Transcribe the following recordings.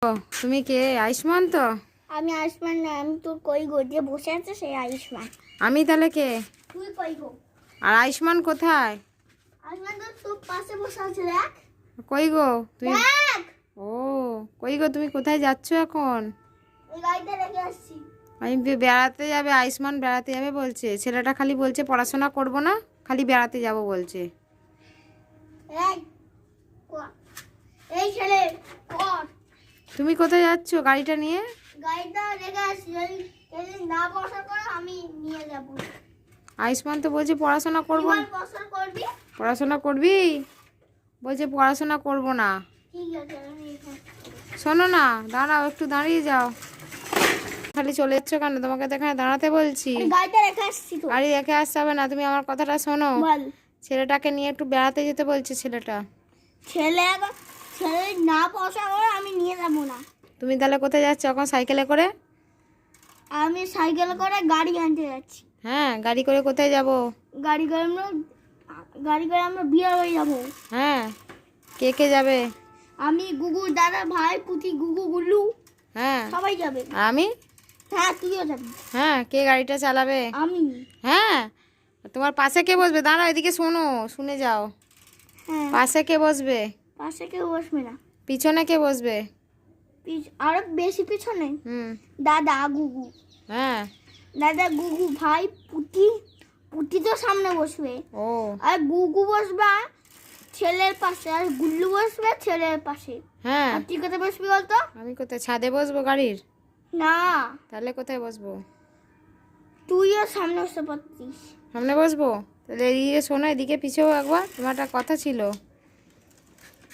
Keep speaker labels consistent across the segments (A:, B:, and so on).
A: ও তুমি কে? আয়ুষ্মান তো?
B: আমি আয়ুষ্মান না, আমি তোর কই গো যে বসে আছে সেই আয়ুষ্মান।
A: আমি তাহলে কে?
B: তুই কই গো?
A: আর আয়ুষ্মান কোথায়?
B: আয়ুষ্মান তো তোর পাশে বসে আছে, দেখ
A: কই গো তুই?
B: দেখ।
A: ও কই গো, তুমি কোথায় যাচ্ছ এখন?
B: এই গাড়িতে রেখে আসছি।
A: আমি বেড়াতে যাবে, আয়ুষ্মান বেড়াতে যাবে বলছে। ছেলেটা খালি বলছে পড়াশোনা করব না, খালি বেড়াতে যাব বলছে।
B: এই কর, এই ছেলে কর।
A: তুমি কোথায় যাচ্ছ গাড়িটা নিয়ে?
B: গাড়িটা রেখে আসছি, যদি না বসা করে আমি নিয়ে যাব।
A: আয়ুষ্মান তো বলছে পড়াশোনা করব না।
B: বসা করবি?
A: পড়াশোনা করবি? বলছে পড়াশোনা করব না।
B: ঠিক আছে, আমি
A: শোনো না, দাঁড়াও, একটু দাঁড়িয়ে যাও। খালি চলে যাচ্ছ কেন? তোমাকে তো এখানে দাঁড়াতে বলছি।
B: গাড়িটা রেখে আসছি তো।
A: গাড়ি রেখে আসতে হবে না, তুমি আমার কথাটা শোনো।
B: বল।
A: ছেলেটাকে নিয়ে একটু বেড়াতে যেতে বলছে ছেলেটা।
B: ছেলে না বসা করে আমি নিয়ে যাব না।
A: তুমি তাহলে কোথায় যাচ্ছ এখন? সাইকেলে করে?
B: আমি সাইকেল করে গাড়ি আনতে যাচ্ছি।
A: হ্যাঁ, গাড়ি করে কোথায় যাব?
B: গাড়ি করে আমরা বিয়ে হয়ে যাব।
A: হ্যাঁ, কে কে যাবে?
B: আমি, গুগু, দাদা, ভাই, পুতি, গুগু, গুল্লু,
A: হ্যাঁ,
B: সবাই যাবে।
A: আর আমি?
B: হ্যাঁ, তুইও যাবি।
A: হ্যাঁ, কে গাড়িটা চালাবে?
B: আমি।
A: হ্যাঁ, তোমার পাশে কে বসবে? দাঁড়াও, এদিকে শোনো, শুনে যাও।
B: হ্যাঁ,
A: পাশে কে বসবে?
B: পাশে কেউ বসবে না।
A: পিছনে কে বসবে?
B: আরো বেশি পিছনে
A: হুম।
B: দাদা, গুগু।
A: হ্যাঁ।
B: দাদা, গুগু, ভাই, পুতি তো সামনে বসবে।
A: ও।
B: আর গুগু বসবে ছেলের পাশে, আর গুল্লু বসবে ছেলের পাশে।
A: হ্যাঁ।
B: আর তুই কোথায় বসবি বলতো?
A: আমি কোথায়? ছাদে বসবো গাড়ির?
B: না,
A: তাহলে কোথায় বসবো?
B: তুইও সামনে বসতে পারতিস।
A: সামনে বসবো? তাহলে এদিকে শোনো, এদিকে পিছেও একবার, তোমার একটা কথা ছিল।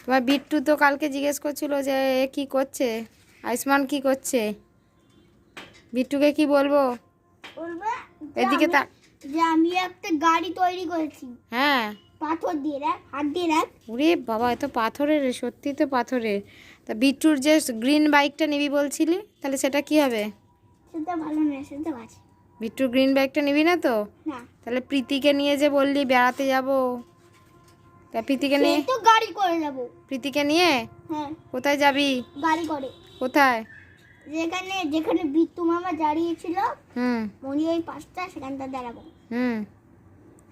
A: তোমার বিট্টু তো কালকে জিজ্ঞেস করছিল যে এ কী করছে, আয়ুষ্মান কি করছে। বিট্টুকে কি বলবো?
B: বলবে
A: এদিকে তা।
B: যে আমি একটা গাড়ি তৈরি করেছি
A: হ্যাঁ।
B: পাথর দিয়ে, দেখ হাত দিয়ে দেখ।
A: ওরে বাবা, এত পাথরের? সত্যি তো পাথরের। তা বিট্টুর যে গ্রিন বাইকটা নিবি বলছিলি, তাহলে সেটা কি হবে?
B: সেটা ভালো নয়, সেটা আছে
A: বিট্টুর গ্রিন বাইকটা নিবি না তো?
B: না।
A: তাহলে প্রীতিকে নিয়ে যে বললি বেড়াতে যাব, তা প্রীতিকে নিয়ে?
B: তো গাড়ি করে যাব।
A: প্রীতিকে নিয়ে
B: হ্যাঁ,
A: কোথায় যাবি?
B: গাড়ি করে।
A: কোথায়?
B: যেখানে বিট্টু মামা দাঁড়িয়েছিল,
A: হুম।
B: মনি ওই পাঁচটা, সেখানটা দাঁড়াবো।
A: হুম।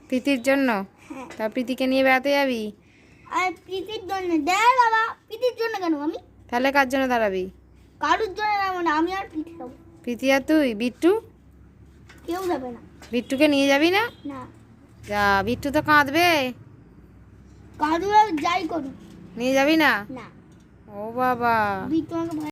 A: প্রীতির জন্য?
B: হ্যাঁ।
A: তা প্রীতিকে নিয়ে বেড়াতে যাবি?
B: আর প্রীতির জন্য দেখ বাবা, প্রীতির জন্য কেন? আমি
A: তাহলে কার জন্য দাঁড়াবি?
B: কারোর জন্য যাবো না, আমি আর প্রীতি যাবো।
A: প্রীতি আর তুই? বিট্টু?
B: কেউ যাবে না।
A: বিট্টুকে নিয়ে যাবি না?
B: না,
A: যা, বিট্টু তো কাঁদবে।
B: কারোর যাই করুক
A: নিয়ে যাবি না?
B: না।
A: ও বাবা।
B: বিট্টু আমাকে